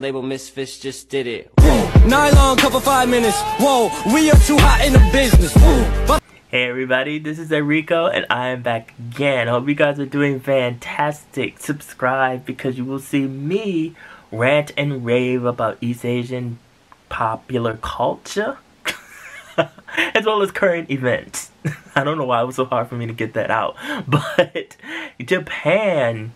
Label Misfits just did it. Whoa. Nylon cover 5 minutes. Whoa, we are too hot in the business. Whoa. Hey everybody, this is Erico and I am back again. I hope you guys are doing fantastic. Subscribe because you will see me rant and rave about East Asian popular culture as well as current events. I don't know why it was so hard for me to get that out, but Japan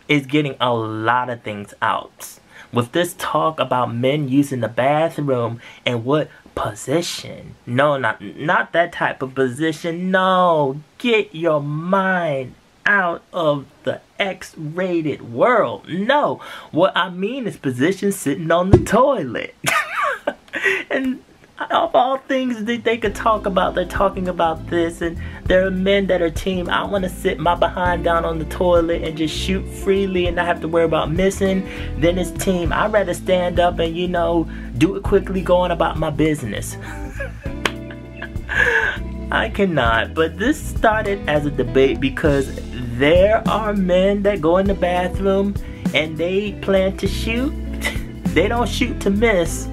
is getting a lot of things out. With this talk about men using the bathroom and what position. No, not that type of position. No, get your mind out of the X-rated world. No, what I mean is position sitting on the toilet. And of all things that they could talk about, they're talking about this, and there are men that are team, I want to sit my behind down on the toilet and just shoot freely and not have to worry about missing. Then it's team, I'd rather stand up and, you know, do it quickly, going about my business. I cannot, but this started as a debate because there are men that go in the bathroom and they plan to shoot. They don't shoot to miss,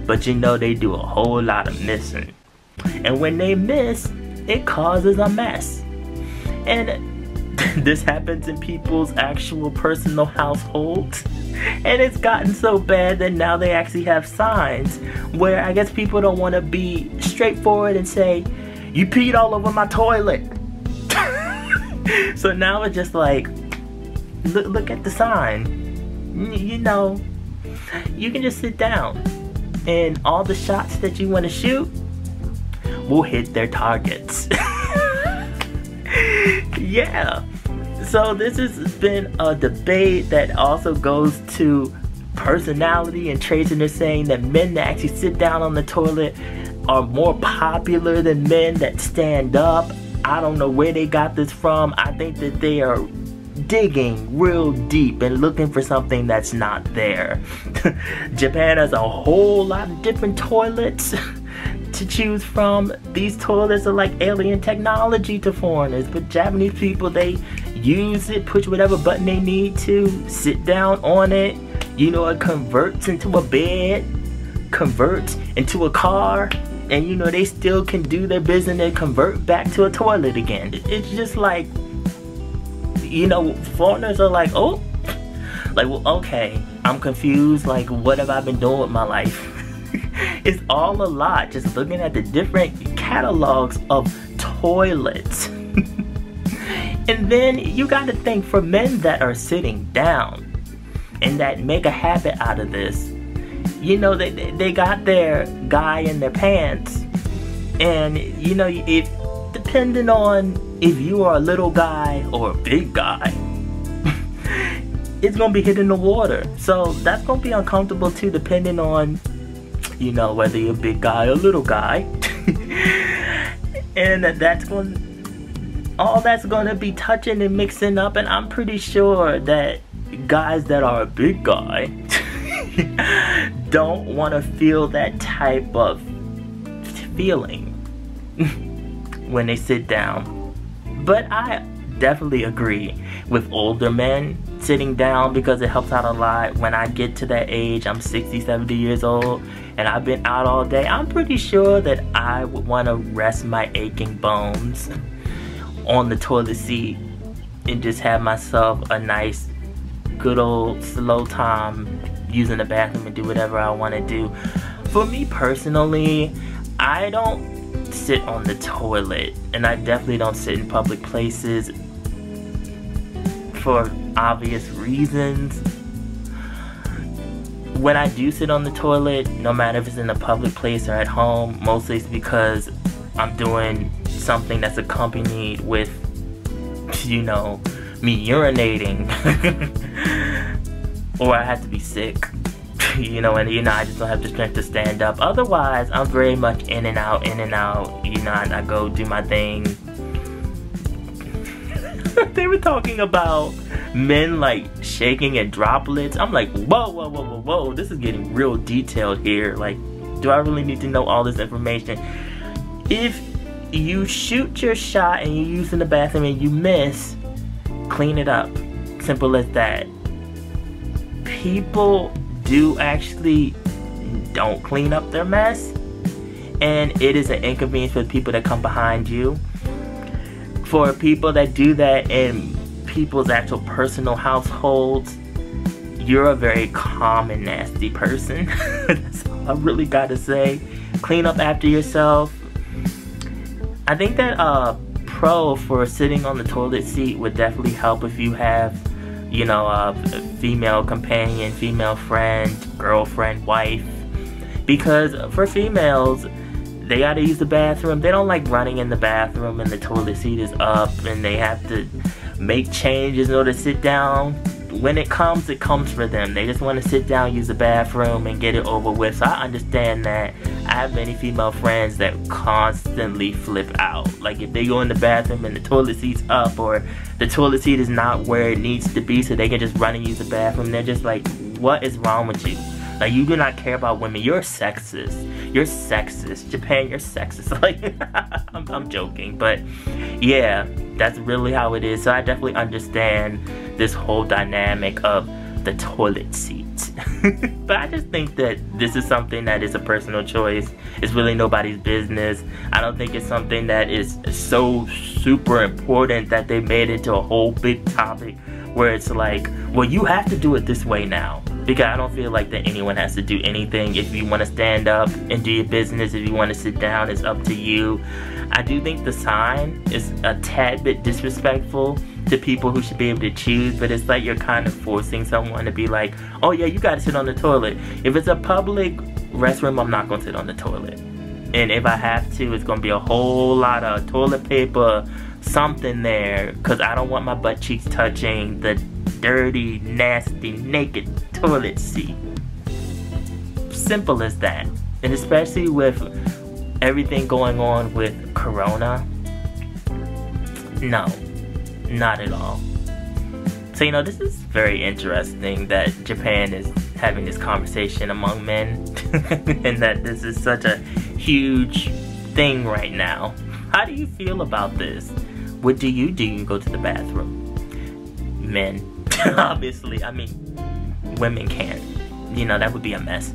but you know they do a whole lot of missing. And when they miss, it causes a mess. And this happens in people's actual personal households. And it's gotten so bad that now they actually have signs where I guess people don't want to be straightforward and say, you peed all over my toilet. So now it's just like, look at the sign. You know, you can just sit down. And all the shots that you want to shoot will hit their targets. Yeah. So this has been a debate that also goes to personality and traits, and they're saying that men that actually sit down on the toilet are more popular than men that stand up. I don't know where they got this from. I think that they are digging real deep and looking for something that's not there. Japan has a whole lot of different toilets to choose from. These toilets are like alien technology to foreigners, but Japanese people, they use it, push whatever button they need to, sit down on it. You know, it converts into a bed, converts into a car, and you know, they still can do their business and convert back to a toilet again. It's just like, you know, foreigners are like, oh, like, well, okay, I'm confused, like, what have I been doing with my life? It's all a lot, just looking at the different catalogs of toilets. And then you got to think, for men that are sitting down and that make a habit out of this, you know, they got their guy in their pants, and you know, if depending on if you are a little guy or a big guy, it's gonna be hitting the water. So that's gonna be uncomfortable too, depending on, you know, whether you're a big guy or a little guy. And that's all that's gonna be touching and mixing up. And I'm pretty sure that guys that are a big guy don't want to feel that type of feeling when they sit down. But I definitely agree with older men sitting down because it helps out a lot. When I get to that age, I'm 60, 70 years old, and I've been out all day, I'm pretty sure that I would want to rest my aching bones on the toilet seat and just have myself a nice, good old slow time using the bathroom and do whatever I want to do. For me personally, I don't sit on the toilet, and I definitely don't sit in public places for obvious reasons. When I do sit on the toilet, no matter if it's in a public place or at home, mostly it's because I'm doing something that's accompanied with, you know, me urinating or I have to be sick. You know, and you know, I just don't have the strength to stand up. Otherwise, I'm very much in and out, you know, I go do my thing. They were talking about men like shaking and droplets. I'm like, whoa, this is getting real detailed here. Like, do I really need to know all this information? If you shoot your shot and you use in the bathroom and you miss, clean it up. Simple as that. People do actually don't clean up their mess, and it is an inconvenience for the people that come behind you. For people that do that in people's actual personal households, you're a very calm and nasty person. That's all I really gotta say. Clean up after yourself. I think that pro for sitting on the toilet seat would definitely help if you have, you know, a female companion, female friend, girlfriend, wife. Because for females, they gotta use the bathroom. They don't like running in the bathroom and the toilet seat is up and they have to make changes in order to sit down. When it comes for them. They just want to sit down, use the bathroom, and get it over with. So I understand that. I have many female friends that constantly flip out. Like if they go in the bathroom and the toilet seat's up, or the toilet seat is not where it needs to be, so they can just run and use the bathroom, they're just like, what is wrong with you? Like, you do not care about women. You're sexist. You're sexist. Japan, you're sexist. Like, I'm joking. But, yeah, that's really how it is. So I definitely understand this whole dynamic of the toilet seat. But I just think that this is something that is a personal choice. It's really nobody's business. I don't think it's something that is so super important that they made it to a whole big topic where it's like, well, you have to do it this way now. Because I don't feel like that anyone has to do anything. If you want to stand up and do your business, if you want to sit down, it's up to you. I do think the sign is a tad bit disrespectful to people who should be able to choose, but it's like you're kind of forcing someone to be like, oh yeah, you gotta sit on the toilet. If it's a public restroom, I'm not gonna sit on the toilet. And if I have to, it's gonna be a whole lot of toilet paper, something there, because I don't want my butt cheeks touching the dirty, nasty, naked toilet seat. Simple as that. And especially with everything going on with Corona, no, not at all. So, you know, this is very interesting that Japan is having this conversation among men and that this is such a huge thing right now. How do you feel about this? What do? You go to the bathroom? Men. Obviously, I mean, women can't. You know, that would be a mess.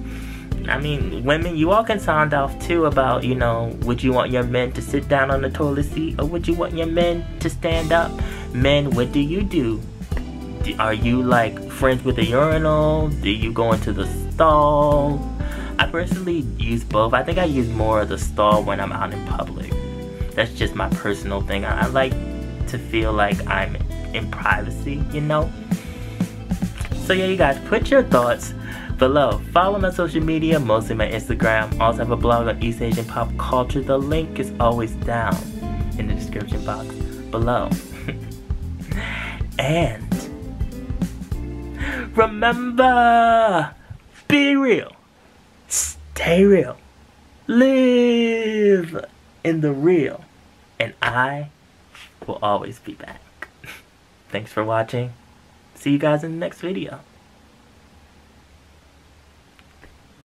I mean, women, you all can sound off too about, you know, would you want your men to sit down on the toilet seat or would you want your men to stand up? Men, what do? Are you like friends with the urinal? Do you go into the stall? I personally use both. I think I use more of the stall when I'm out in public. That's just my personal thing. I like to feel like I'm in privacy, you know? So yeah, you guys, put your thoughts below. Follow my social media, mostly my Instagram. Also have a blog on East Asian pop culture. The link is always down in the description box below. And remember, be real, stay real, live in the real, and I will always be back. Thanks for watching. See you guys in the next video.